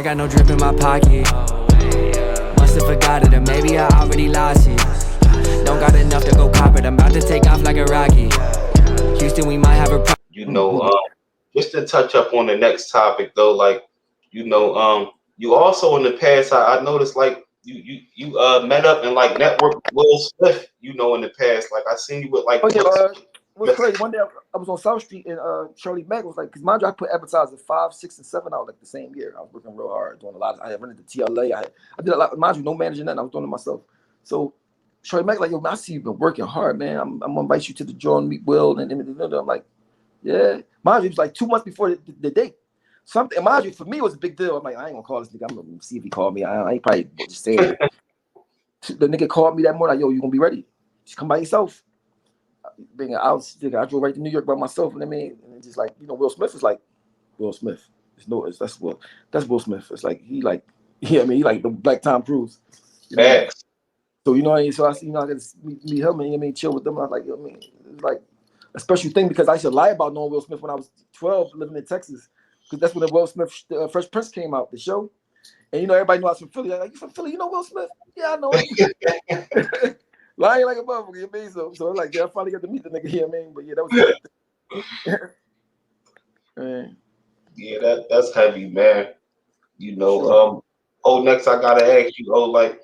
I got no drip in my pocket. Must have forgot it, or maybe I already lost it. Don't got enough to go cop it. I'm about to take off like a rocket. Houston, we might have a problem. You know, just to touch up on the next topic though, like, you know, you also in the past, I noticed like you met up and like networked with Will Smith, you know, in the past. Like I seen you with like what's crazy, one day I was on South Street and Shirley Mack was like, because mind you, I put advertising 5, 6, and 7 out like the same year. I was working real hard, doing a lot. I had rented to TLA. I did a lot, mind you, no managing nothing. I was doing it myself. So Shirley Mack like, yo, man, I see you've been working hard, man. I'm gonna invite you to the joint, meet Will, and I'm like, yeah. Mind you, it was like 2 months before the date. Something, mind you, for me it was a big deal. I'm like, I ain't gonna call this nigga. I'm gonna see if he called me. I ain't probably just saying it. The nigga called me that morning, like, yo, you gonna be ready? Just come by yourself. Being out, I drove right to New York by myself, and I mean, and it's just like, you know, Will Smith is like Will Smith. That's Will Smith. It's like he like, yeah, I mean, he like the Black Tom Cruise. You know? So you know, so I got to meet him and I mean, chill with them. I was like, yo, I mean, it's like a special thing because I used to lie about knowing Will Smith when I was 12, living in Texas, because that's when the Will Smith Fresh Prince came out, the show, and you know, everybody knew I was from Philly. Like, you from Philly? You know Will Smith? Yeah, I know him. Lying like a motherfucker, you mean? So I'm like, yeah, I finally got to meet the nigga here, man. But yeah, that was man. Yeah, that's heavy, man. You know, sure. Next I gotta ask you, like,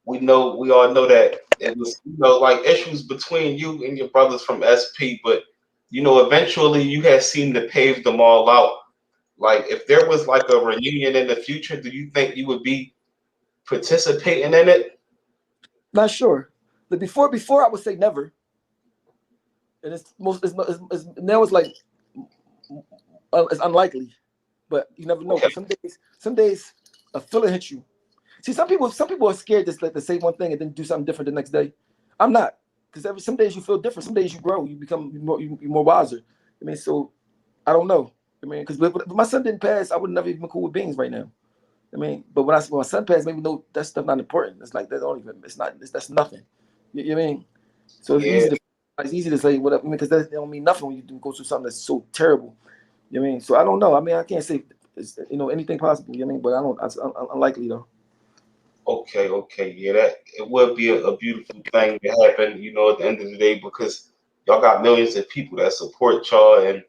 we all know that it was, you know, like issues between you and your brothers from SP, but you know, eventually you had seemed to pave them all out. Like, if there was like a reunion in the future, do you think you would be participating in it? Not sure. But before I would say never, and now it's like it's unlikely, but you never know. Okay. Some days a feeling hits you. See, some people are scared to say one thing and then do something different the next day. I'm not, because some days you feel different. Some days you grow, you become more wiser. I mean, so I don't know. I mean, because if my son didn't pass, I would never even been cool with Beans right now. I mean, but when my son passed, maybe no, that stuff not important. It's like that's nothing. You know what I mean? So it's easy to say whatever, because that don't mean nothing when you go through something that's so terrible. You know what I mean? So I don't know. I mean, I can't say anything possible. You know what I mean? But it's unlikely though. Okay, yeah, that it would be a beautiful thing to happen. You know, at the end of the day, because y'all got millions of people that support y'all, and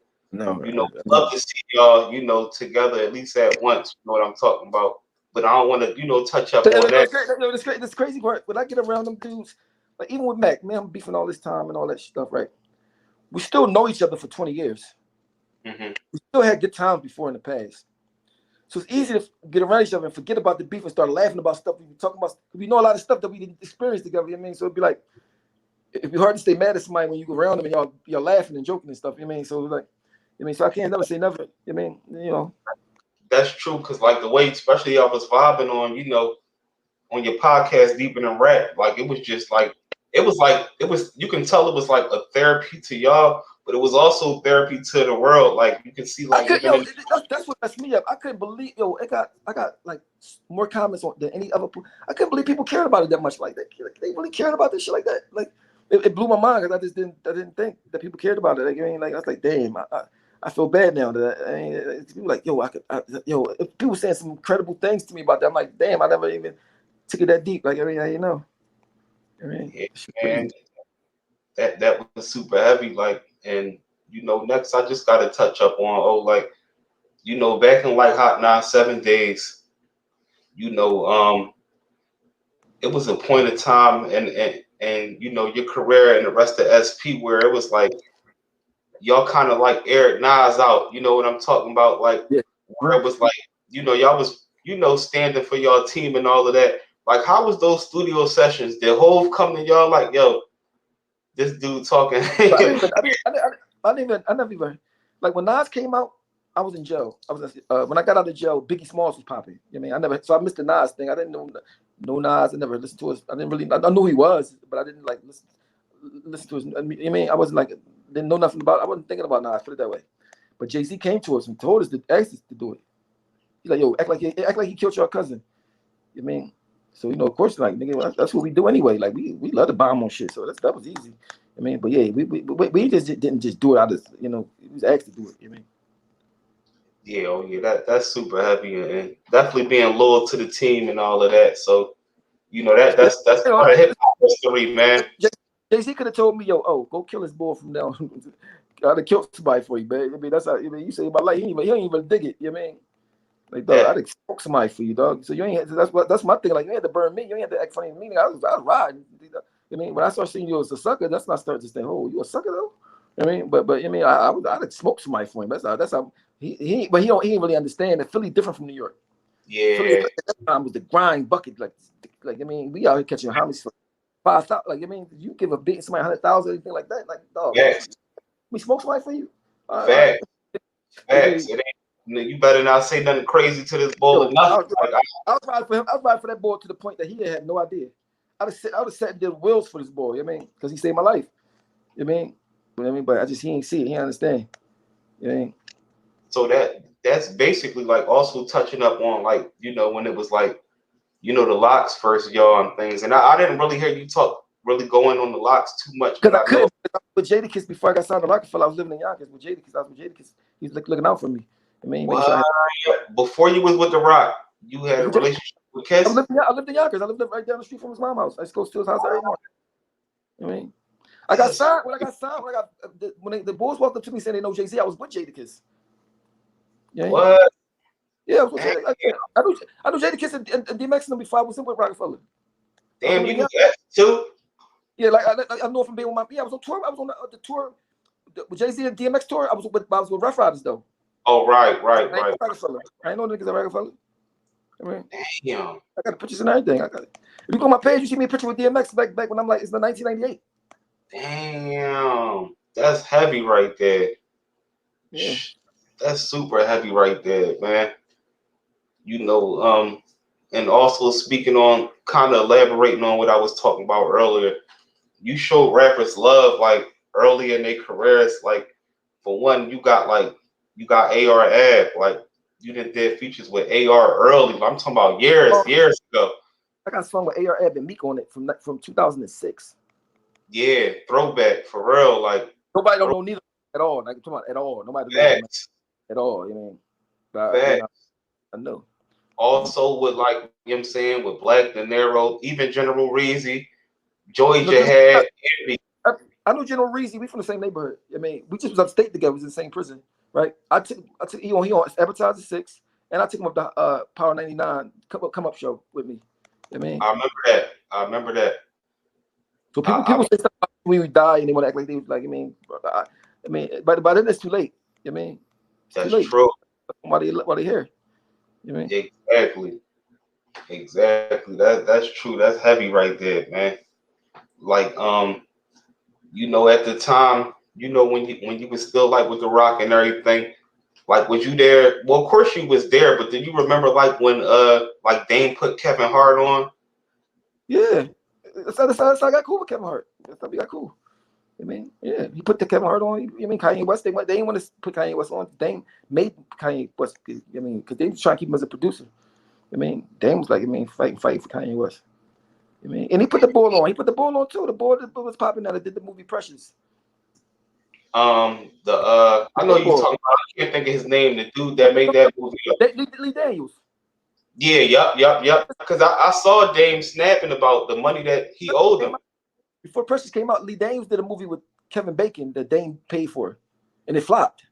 love to see y'all, you know, together at least at once. You know what I'm talking about? But I don't want to, touch up on that. This crazy part, when I get around them dudes, like even with Mac, man, I'm beefing all this time and all that stuff, right? We still know each other for 20 years. Mm-hmm. We still had good times before in the past. So it's easy to get around each other and forget about the beef and start laughing about stuff we were talking about. We know a lot of stuff that we didn't experience together. You know what I mean? So it'd be like, it'd be hard to stay mad at somebody when you go around them and y'all laughing and joking and stuff. You know what I mean? So like, so I can't never say never. You know what I mean? That's true, because like the way, especially y'all was vibing on, on your podcast, Deeper Than Rap, like it was just like, you can tell it was like a therapy to y'all, but it was also therapy to the world. Like you can see, like that's what messed me up. I couldn't believe, I got like more comments than any other. I couldn't believe people cared about it that much. Like they really cared about this shit like that. Like it blew my mind because I didn't think that people cared about it. Like, I was like, damn, I feel bad now that people like, if people saying some incredible things to me about that, I'm like, damn, I never even took it that deep. Like, man, that was super heavy. Like, and next I just got to touch up on back in like Hot 97 days, it was a point of time and your career and the rest of SP where it was like y'all kind of like aired Nas out. You know what I'm talking about? Like, where it was like, y'all was standing for y'all team and all of that. Like, how was those studio sessions? Did Hove come to y'all like, yo, this dude talking? I never even, like when Nas came out, I was in jail. When I got out of jail, Biggie Smalls was popping. I missed the Nas thing. I didn't know Nas. I never listened to his. I knew who he was, but I didn't like listen to his. I wasn't like, didn't know nothing about. I wasn't thinking about Nas. Put it that way. But Jay-Z came to us and told us asked us to do it. He's like, yo, act like he killed your cousin. So of course, like, nigga, that's what we do anyway. Like we love to bomb on shit. So that was easy. But yeah, we just didn't just do it out of, we was asked to do it. Yeah, oh yeah, that's super heavy and definitely being loyal to the team and all of that. So you know that's You know, part of hip hop history, man. Jay-Z could have told me, yo, oh, go kill this boy from now. I'd have killed somebody for you, man. I mean, that's how, I mean, you say about life, he ain't even dig it, you know what I mean? Like, dog, That I'd have smoked somebody for you, dog. So you ain't had to, that's my thing. Like, you ain't had to burn me, you ain't had to act funny to me. I was riding. You know what I mean? When I start seeing you as a sucker, that's not starting to think, oh, you a sucker though? You know what I mean, but I mean, I'd have smoked somebody for him. That's how but he ain't really understand that Philly different from New York. Philly yeah, at that time was the grind bucket, like I mean, we out here catching homies for 5,000. Like I mean, you give a big somebody 100,000, anything like that, like dog, facts, we smoke somebody for you. facts, I facts. mean, It ain't, you better not say nothing crazy to this bull yo, or nothing. Like, I was riding for him. I was riding for that boy to the point that he had no idea. I would have sat and did wheels for this boy. You know what I mean, because he saved my life. You know what I mean? But I just he ain't see it. He ain't understand. You know what I mean? so that's basically like also touching up on like when it was like the locks first, y'all, and things. And I didn't really hear you talk really going on the locks too much, but Because I I know couldn't. With Jadakiss before I got signed to Rockefeller, I was living in Yonkers with Jadakiss. I was with Jadakiss. He's looking out for me. I mean, making sure I before you was with the Rock, you had a had. relationship with Kiss. I lived in Yonkers. I lived right down the street from his mom's house. I used to go to his house every morning. You know what I mean? I got signed when the boys walked up to me saying they know Jay-Z. I was with Jadakiss. Yeah, What? yeah. I was with I knew Jadakiss and DMX and them before I was in with Rockefeller. Damn, you knew that too? Yeah, like I know from being with my. Yeah, I was on tour. I was on the tour with Jay-Z and DMX tour. I was with Rough Riders though. Oh, right. I ain't know Rockefeller. I ain't know niggas at Rockefeller. I mean, Damn. I got the pictures and everything. I got it. If you go on my page, you see me a picture with DMX back when I'm like, it's the 1998. Damn. That's heavy right there. Yeah. That's super heavy right there, man. And also speaking on kind of elaborating on what I was talking about earlier, you showed rappers love like early in their careers. Like for one, you got AR Ab, like you did features with AR early. I'm talking about years ago. I got a song with AR Ab and Meek on it from 2006. Yeah, throwback for real. Like nobody don't know neither at all. Like come on, at all. Nobody knows at all. You know. But, I know. Also with like what I'm saying with Black De Niro, even General Reezy, Joey Jihad, Envy. I know General Reezy. We from the same neighborhood. I mean, we just was upstate together. We was in the same prison, right? I took he on Advertiser 6, and I took him up to Power 99 come up show with me. I mean, I remember that. So people say stuff about when we die and they want to act like they was like, I mean, but by then it's too late. I mean, it's that's too late. true. Why they here? You know? Exactly. That's true. That's heavy right there, man. Like at the time, when you was still like with the Rock and everything, like was you there? Well, of course you was there, but did you remember like when like Dame put Kevin Hart on? Yeah. That's how I got cool with Kevin Hart. That's how we got cool. I mean, yeah, he put the Kevin Hart on. You mean Kanye West? They didn't want to put Kanye West on. Dame made Kanye West. I mean, because they was trying to keep him as a producer. I mean, Dame was like, fighting for Kanye West. I mean, and he put the ball on. He put the ball on too. The ball that was popping out. That did the movie Precious. I know you talking about. I can't think of his name. The dude that made that movie. Lee Daniels. Yeah, yep. Because I saw Dame snapping about the money that he owed them. Before Precious came out, Lee Daniels did a movie with Kevin Bacon that Dame paid for, and it flopped.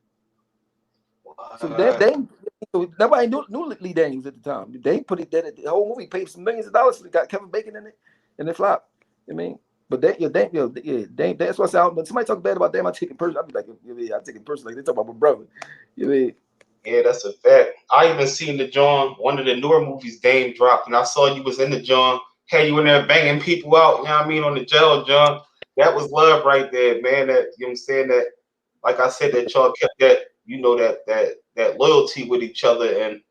So Dame, so nobody knew Lee Daniels at the time. Dame put it that the whole movie paid some millions of dollars for it, got Kevin Bacon in it, and it flopped. I mean, but Dame, that's what's out. But somebody talk bad about Dame, I take it personally. I'd be like, I take it personally. They talk about my brother. You know? Yeah, that's a fact. I even seen the John, one of the newer movies Dame dropped, and I saw you was in the John. Hey, you in there banging people out, you know what I mean, on the jail, John. That was love right there, man. That you know what I'm saying, that like I said, that y'all kept that, that loyalty with each other. And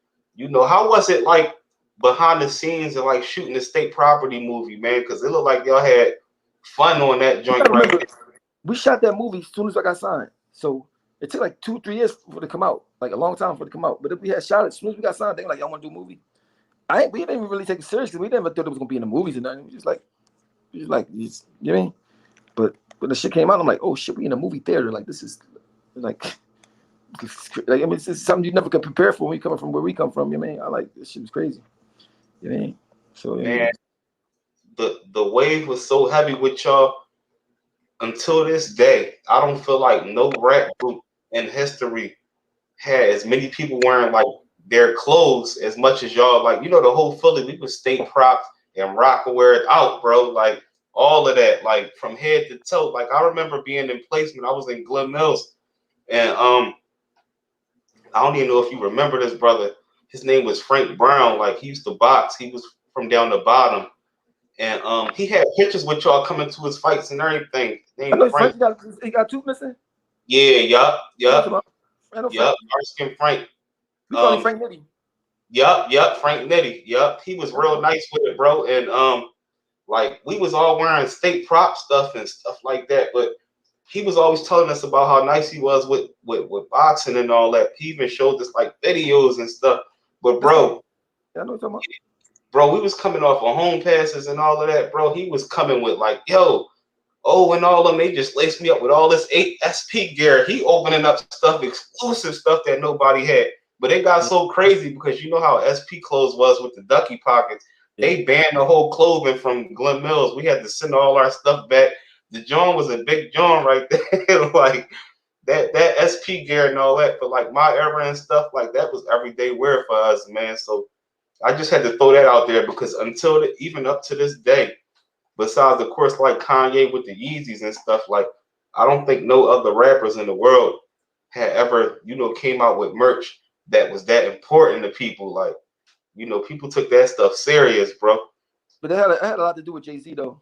how was it like behind the scenes and like shooting the state property movie, man? Because it looked like y'all had fun on that joint right there. We shot that movie as soon as I got signed. So it took like 2-3 years for it to come out, like a long time for it to come out. But if we had shot it as soon as we got signed, they were like, y'all want to do a movie? We didn't even really take it serious because we never thought it was gonna be in the movies and nothing. It was just like, you know what I mean? But when the shit came out, I'm like, oh shit, we in a movie theater. Like this is like, like, I mean, it's just something you never could prepare for when you coming from where we come from. You know what I mean? I like this shit was crazy. You know what I mean? So Man, the wave was so heavy with y'all until this day. I don't feel like no rap group in history had as many people wearing like their clothes as much as y'all. Like, you know, the whole Philly, we was state props and rock and wear it out, bro. Like all of that, like from head to toe. Like I remember being in placement. I was in Glen Mills, and I don't even know if you remember this brother. His name was Frank Brown. Like he used to box. He was from down the bottom, and he had pictures with y'all coming to his fights and everything. I know Frank he got two missing. Yeah, yup. Frank. Dark-skinned Frank. We call him Frank Nitty. Yup, Frank Nitty. Yup. He was real nice with it, bro. And like we was all wearing state prop stuff and stuff like that, but he was always telling us about how nice he was with boxing and all that. He even showed us like videos and stuff. But bro, yeah, I know what you're talking about. Bro, we was coming off of home passes and all of that, bro. He was coming with like, yo, oh, and all of them, they just laced me up with all this 8 SP gear. He opening up stuff, exclusive stuff that nobody had. But it got so crazy because you know how SP clothes was with the ducky pockets. They banned the whole clothing from Glen Mills. We had to send all our stuff back. The John was a big John right there. Like that SP gear and all that. But like my era and stuff, like that was everyday wear for us, man. So I just had to throw that out there because even up to this day, besides of course like Kanye with the Yeezys and stuff, like I don't think no other rappers in the world had ever, you know, came out with merch that was that important to people. Like, you know, people took that stuff serious, bro. But it had a lot to do with Jay-Z though.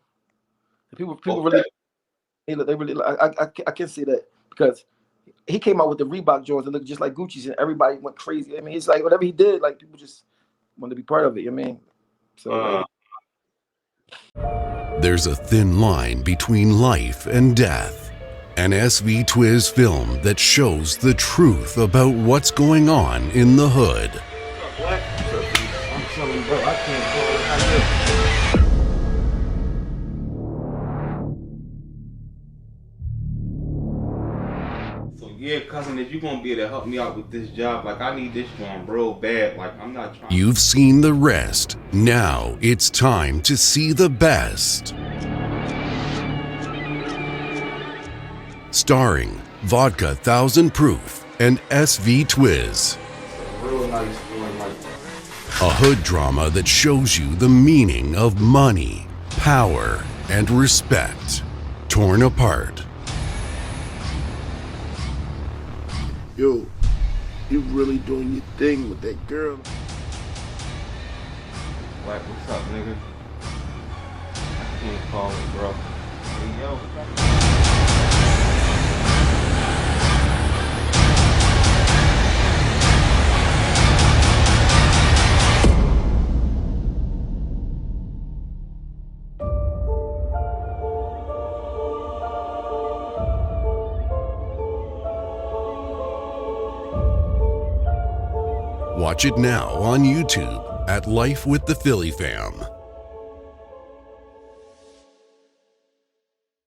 People really, they really, I can see that because he came out with the Reebok Jones that looked just like Gucci's and everybody went crazy. I mean, it's like whatever he did, like people just wanted to be part of it. You know what I mean? So. There's a thin line between life and death. An SV-TWIZZ film that shows the truth about what's going on in the hood. I'm telling bro, I can't go. So yeah, cousin, if you're gonna be able to help me out with this job, like I need this job real bad. Like I'm not trying. You've seen the rest. Now it's time to see the best. Starring VODKA 1000 Proof and SV-TWIZZ. Real nice one, like A hood drama that shows you the meaning of money, power, and respect. Torn apart. Yo, you really doing your thing with that girl. Like, what's up, nigga? I can't call it, bro. Hey, yo. Watch it now on YouTube at Life with the Philly Fam.